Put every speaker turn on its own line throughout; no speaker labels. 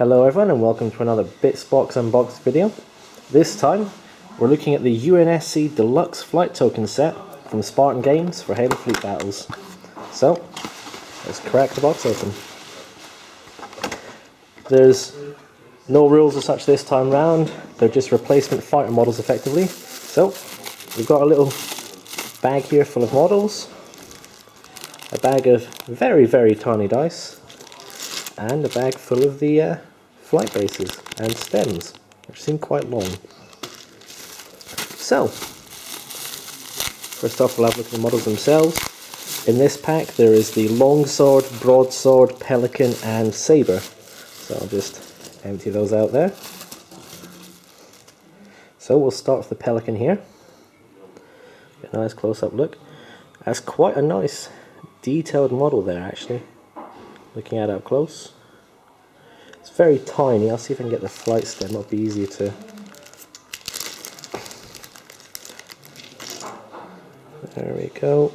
Hello everyone and welcome to another Bitsbox Unboxed video. This time we're looking at the UNSC Deluxe flight token set from Spartan Games for Halo Fleet Battles. So, let's crack the box open. There's no rules as such this time round, they're just replacement fighter models effectively. So, we've got a little bag here full of models, a bag of very tiny dice, and a bag full of the flight bases and stems, which seem quite long. So, first off we'll have a look at the models themselves. In this pack there is the Longsword, Broadsword, Pelican and Saber. So I'll just empty those out there. So we'll start with the Pelican here. Get a nice close-up look. That's quite a nice detailed model there actually, looking at it up close. It's very tiny. I'll see if I can get the flight stem. It'll be easier to... There we go.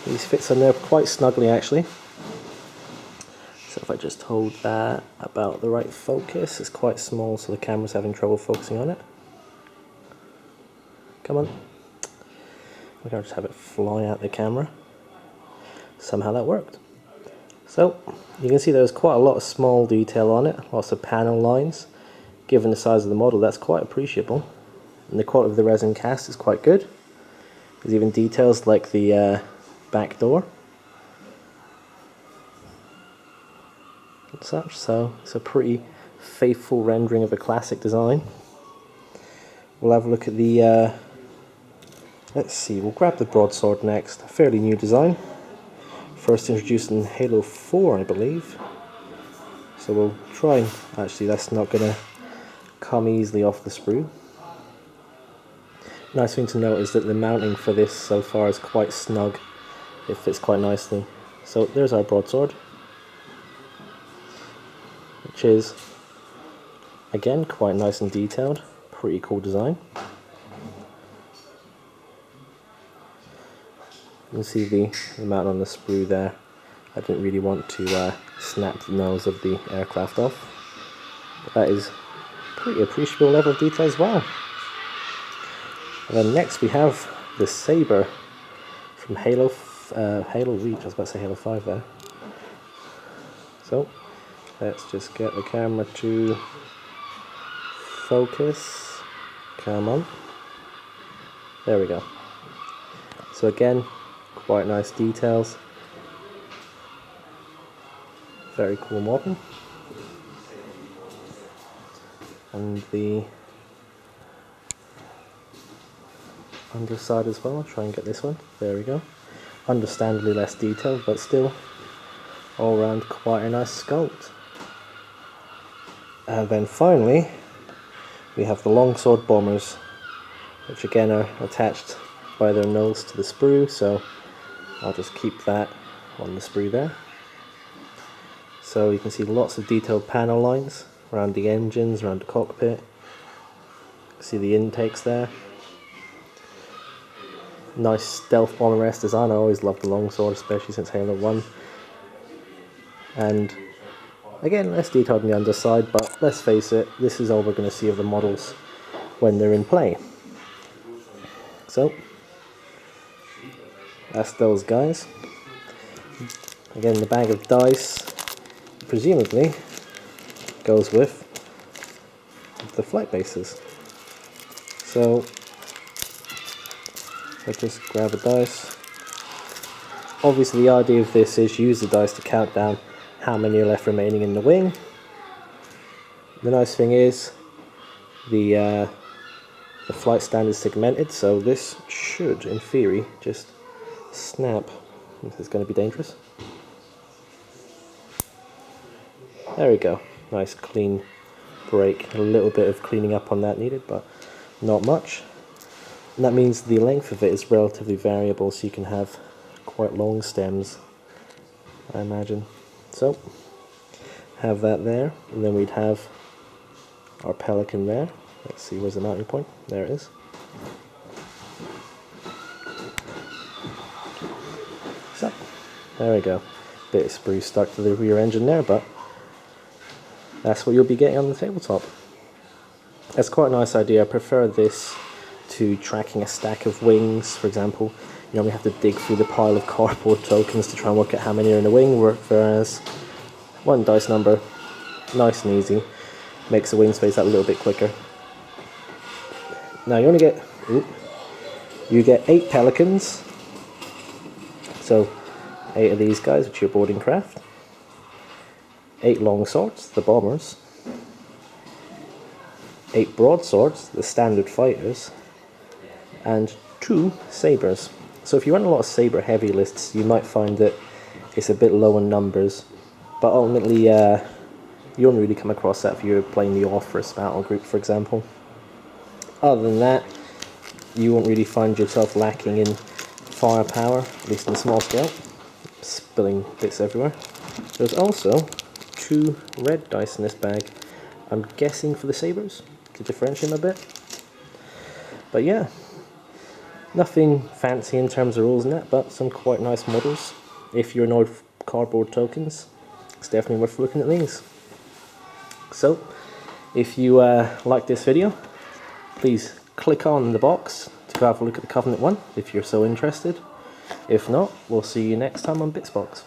These fits on there quite snugly actually. So if I just hold that about the right focus, it's quite small so the camera's having trouble focusing on it. Come on. We're going to just have it fly out the camera. Somehow that worked. So, you can see there's quite a lot of small detail on it, lots of panel lines. Given the size of the model, that's quite appreciable. And the quality of the resin cast is quite good. There's even details like the back door and such, so it's a pretty faithful rendering of a classic design. We'll have a look at the, let's see, we'll grab the Broadsword next, a fairly new design. First introduced in Halo 4, I believe. So we'll try and... Actually, that's not going to come easily off the sprue. Nice thing to note is that the mounting for this so far is quite snug. It fits quite nicely. So there's our Broadsword, which is, again, quite nice and detailed. Pretty cool design. You can see the mount on the sprue there. I didn't really want to snap the nose of the aircraft off. But that is pretty appreciable level of detail as well. And then next we have the Saber from Halo Reach. I was about to say Halo 5 there. So let's just get the camera to focus. Come on. There we go. So again, quite nice details. Very cool model. And the underside as well. I'll try and get this one. There we go. Understandably less detailed, but still all around quite a nice sculpt. And then finally we have the Longsword Bombers, which again are attached by their nose to the sprue, so I'll just keep that on the sprue there. So you can see lots of detailed panel lines around the engines, around the cockpit. See the intakes there. Nice stealth bomber-esque design. I always loved the Longsword, especially since Halo 1. And again, less detailed on the underside, but let's face it, this is all we're going to see of the models when they're in play. So that's those guys. Again, the bag of dice presumably goes with the flight bases. So let's just grab a dice. Obviously the idea of this is use the dice to count down how many are left remaining in the wing. The nice thing is the flight stand is segmented, so this should, in theory, just snap. This is going to be dangerous. There we go. Nice clean break. A little bit of cleaning up on that needed, but not much. And that means the length of it is relatively variable, so you can have quite long stems, I imagine. So, have that there, and then we'd have our Pelican there. Let's see, where's the mounting point? There it is. So, there we go. Bit of sprue stuck to the rear engine there, but that's what you'll be getting on the tabletop. That's quite a nice idea. I prefer this to tracking a stack of wings, for example. You normally have to dig through the pile of cardboard tokens to try and work out how many are in a wing, whereas one dice number, nice and easy, makes the wing space that a little bit quicker. Now you only get, you get 8 Pelicans, so 8 of these guys, which are your boarding craft, 8 Longswords, the bombers, 8 Broadswords, the standard fighters, and 2 Sabers. So if you run a lot of Saber heavy lists, you might find that it's a bit low in numbers, but ultimately you won't really come across that if you're playing the Office battle group, for example. Other than that, you won't really find yourself lacking in firepower, at least in small scale. Spilling bits everywhere. There's also 2 red dice in this bag, I'm guessing for the Sabers, to differentiate them a bit. But yeah, nothing fancy in terms of rules in that, but some quite nice models. If you're annoyed with cardboard tokens, it's definitely worth looking at these. So, if you like this video, please click on the box to go have a look at the Covenant one, if you're so interested. If not, we'll see you next time on Bitsbox.